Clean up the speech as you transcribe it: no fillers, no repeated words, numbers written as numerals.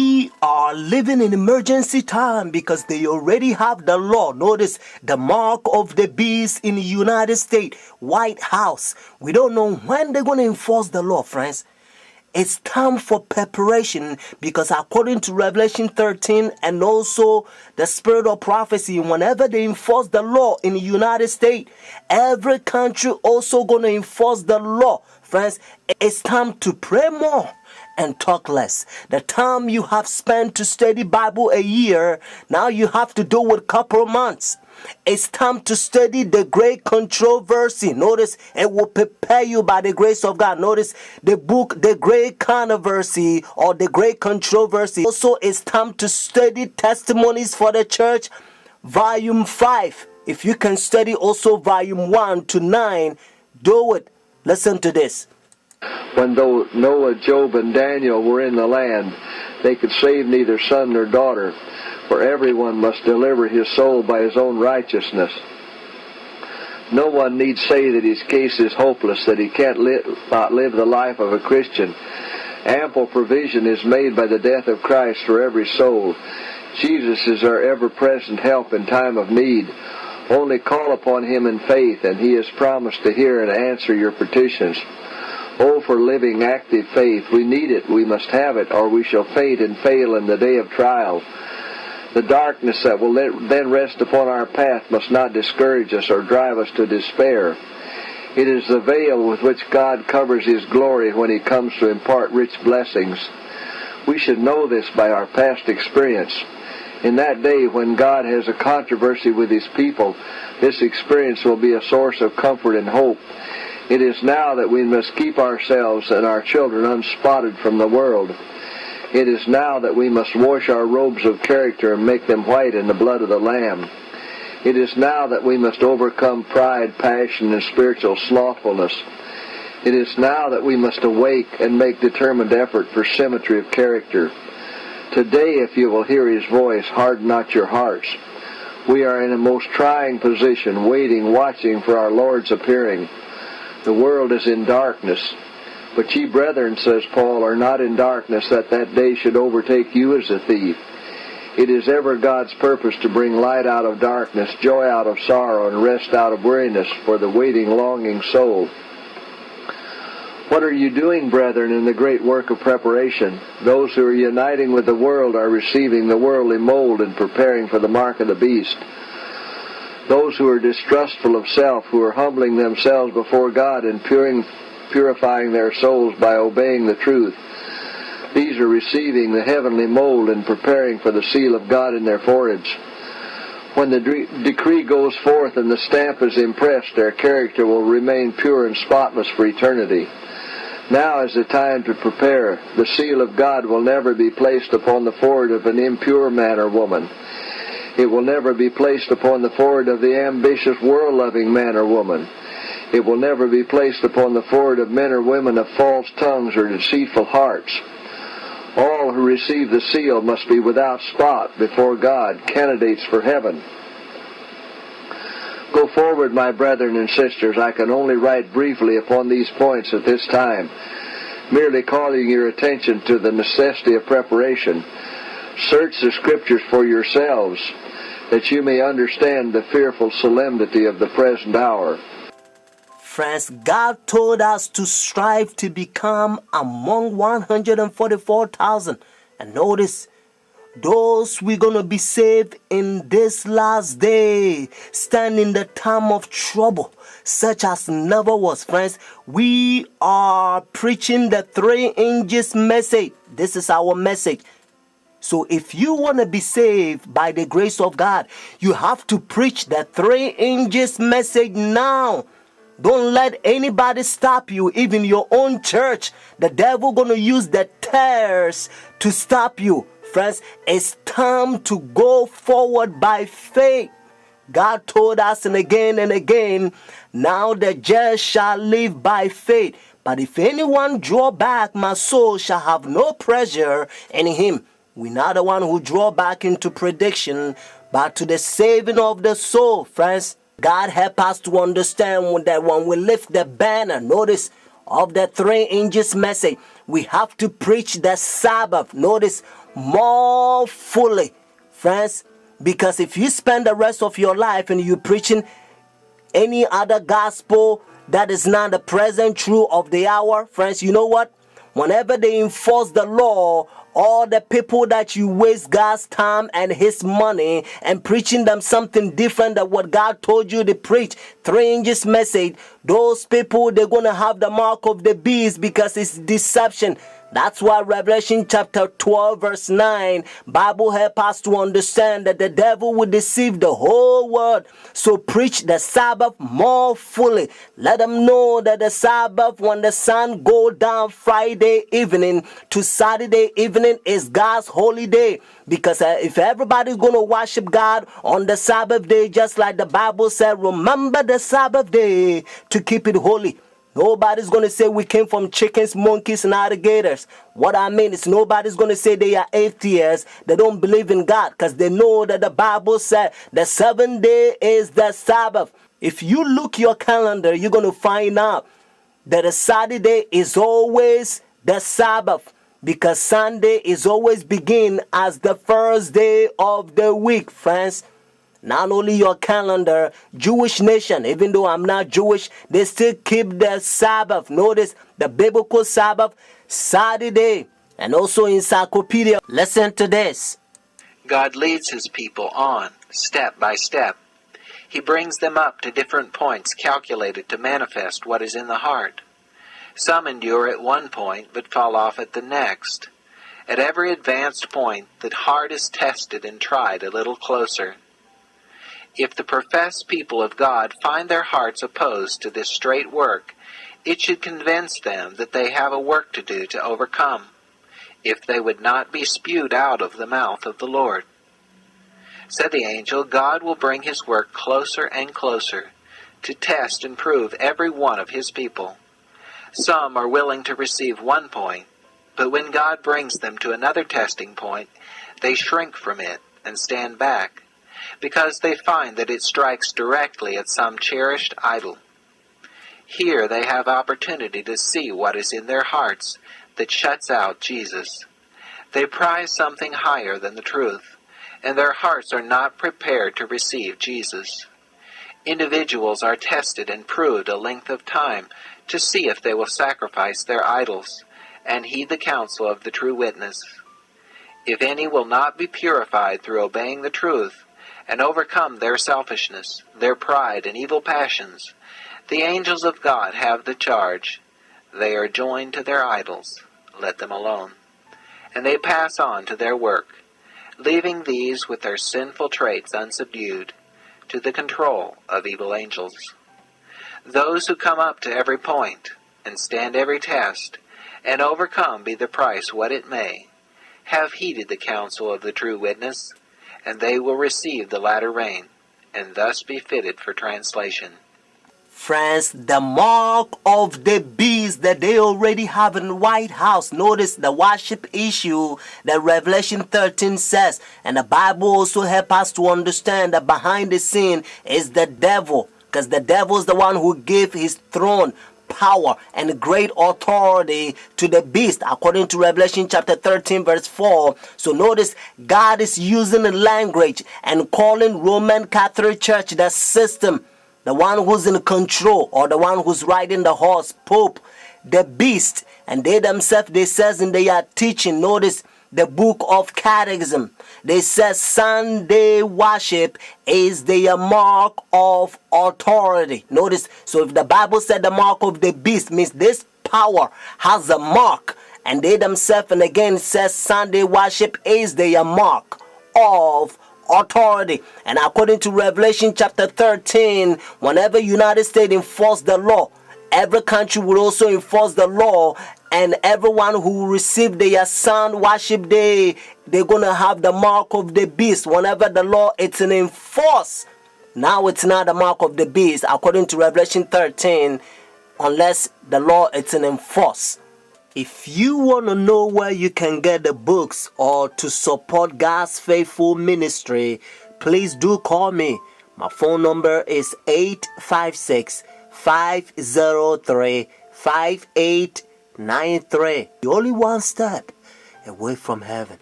We are living in emergency time because they already have the law. Notice the mark of the beast in the United States, White House. We don't know when they're going to enforce the law, friends. It's time for preparation because according to Revelation 13 and also the spirit of prophecy, whenever they enforce the law in the United States, every country also going to enforce the law. Friends, it's time to pray more and talk less. The time you have spent to study Bible a year, now you have to do it a couple of months. It's time to study the great controversy. Notice it will prepare you by the grace of God. Notice the book, The Great Controversy or The Great Controversy. Also, it's time to study Testimonies for the Church, Volume 5. If you can study also Volume 1 to 9, do it. Listen to this. When though Noah, Job, and Daniel were in the land, they could save neither son nor daughter, for everyone must deliver his soul by his own righteousness. No one need say that his case is hopeless, that he can't not live the life of a Christian. Ample provision is made by the death of Christ for every soul. Jesus is our ever-present help in time of need. Only call upon him in faith, and he has promised to hear and answer your petitions. Oh, for living, active faith. We need it, we must have it, or we shall faint and fail in the day of trial. The darkness that will then rest upon our path must not discourage us or drive us to despair. It is the veil with which God covers his glory when he comes to impart rich blessings. We should know this by our past experience. In that day when God has a controversy with his people, this experience will be a source of comfort and hope. It is now that we must keep ourselves and our children unspotted from the world. It is now that we must wash our robes of character and make them white in the blood of the Lamb. It is now that we must overcome pride, passion, and spiritual slothfulness. It is now that we must awake and make determined effort for symmetry of character. Today, if you will hear his voice, harden not your hearts. We are in a most trying position, waiting, watching for our Lord's appearing. The world is in darkness. But ye, brethren, says Paul, are not in darkness, that day should overtake you as a thief. It is ever God's purpose to bring light out of darkness, joy out of sorrow, and rest out of weariness for the waiting, longing soul. What are you doing, brethren, in the great work of preparation? Those who are uniting with the world are receiving the worldly mold and preparing for the mark of the beast. Those who are distrustful of self, who are humbling themselves before God and purifying their souls by obeying the truth, these are receiving the heavenly mold and preparing for the seal of God in their foreheads. When the decree goes forth and the stamp is impressed, their character will remain pure and spotless for eternity. Now is the time to prepare. The seal of God will never be placed upon the forehead of an impure man or woman. It will never be placed upon the forehead of the ambitious, world-loving man or woman. It will never be placed upon the forehead of men or women of false tongues or deceitful hearts. All who receive the seal must be without spot before God, candidates for heaven. Go forward, my brethren and sisters. I can only write briefly upon these points at this time, merely calling your attention to the necessity of preparation. Search the Scriptures for yourselves, that you may understand the fearful solemnity of the present hour. Friends, God told us to strive to become among 144,000. And notice, those we're going to be saved in this last day, stand in the time of trouble, such as never was. Friends, we are preaching the 3 inches message. This is our message. So if you want to be saved by the grace of God, you have to preach the 3 inches message now. Don't let anybody stop you, even your own church. The devil going to use the tares to stop you. Friends, it's time to go forward by faith. God told us and again, now the just shall live by faith. But if anyone draw back, my soul shall have no pleasure in him. We're not the one who draw back into prediction, but to the saving of the soul, friends. God help us to understand that when we lift the banner, notice, of the 3 inches message, we have to preach the Sabbath. Notice, more fully, friends. Because if you spend the rest of your life and you preaching any other gospel that is not the present truth of the hour, friends, you know what? Whenever they enforce the law, all the people that you waste God's time and his money and preaching them something different than what God told you to preach, 3 inches message, those people, they're going to have the mark of the beast because it's deception. That's why Revelation chapter 12 verse 9, Bible help us to understand that the devil will deceive the whole world. So preach the Sabbath more fully. Let them know that the Sabbath, when the sun go down Friday evening to Saturday evening, is God's holy day. Because if everybody's going to worship God on the Sabbath day, just like the Bible said, remember the Sabbath day to keep it holy. Nobody's going to say we came from chickens, monkeys, and alligators. What I mean is nobody's going to say they are atheists. They don't believe in God because they know that the Bible said the 7th day is the Sabbath. If you look your calendar, you're going to find out that the Saturday is always the Sabbath because Sunday is always begin as the first day of the week, friends. Not only your calendar, Jewish nation, even though I'm not Jewish, they still keep the Sabbath. Notice the biblical Sabbath, Saturday, and also encyclopedia. Listen to this. God leads his people on, step by step. He brings them up to different points calculated to manifest what is in the heart. Some endure at one point, but fall off at the next. At every advanced point, the heart is tested and tried a little closer. If the professed people of God find their hearts opposed to this straight work, it should convince them that they have a work to do to overcome, if they would not be spewed out of the mouth of the Lord. Said the angel, God will bring his work closer and closer, to test and prove every one of his people. Some are willing to receive one point, but when God brings them to another testing point, they shrink from it and stand back, because they find that it strikes directly at some cherished idol. Here they have opportunity to see what is in their hearts that shuts out Jesus. They prize something higher than the truth, and their hearts are not prepared to receive Jesus. Individuals are tested and proved a length of time to see if they will sacrifice their idols and heed the counsel of the true witness. If any will not be purified through obeying the truth, and overcome their selfishness, their pride, and evil passions, the angels of God have the charge. They are joined to their idols. Let them alone. And they pass on to their work, leaving these with their sinful traits unsubdued, to the control of evil angels. Those who come up to every point, and stand every test, and overcome be the price what it may, have heeded the counsel of the true witness, and they will receive the latter rain, and thus be fitted for translation. Friends, the mark of the beast that they already have in the White House. Notice the worship issue that Revelation 13 says. And the Bible also helps us to understand that behind the scene is the devil. Because the devil is the one who gave his throne, power, and great authority to the beast, according to Revelation chapter 13 verse 4. So notice God is using the language and calling Roman Catholic Church the system, the one who's in control, or the one who's riding the horse, Pope, the beast. And they themselves, they says in their teaching, notice the book of Catechism, they say Sunday worship is the mark of authority. Notice, so if the Bible said the mark of the beast, means this power has a mark. And they themselves, and again, says Sunday worship is the mark of authority. And according to Revelation chapter 13, whenever United States enforce the law, every country will also enforce the law, and everyone who will receive their sun worship day, they're going to have the mark of the beast. Whenever the law it's in enforce, now it's not the mark of the beast, according to Revelation 13, unless the law it's in enforce. If you want to know where you can get the books or to support God's faithful ministry, please do call me. My phone number is 856-503-5893. You're only one step away from heaven.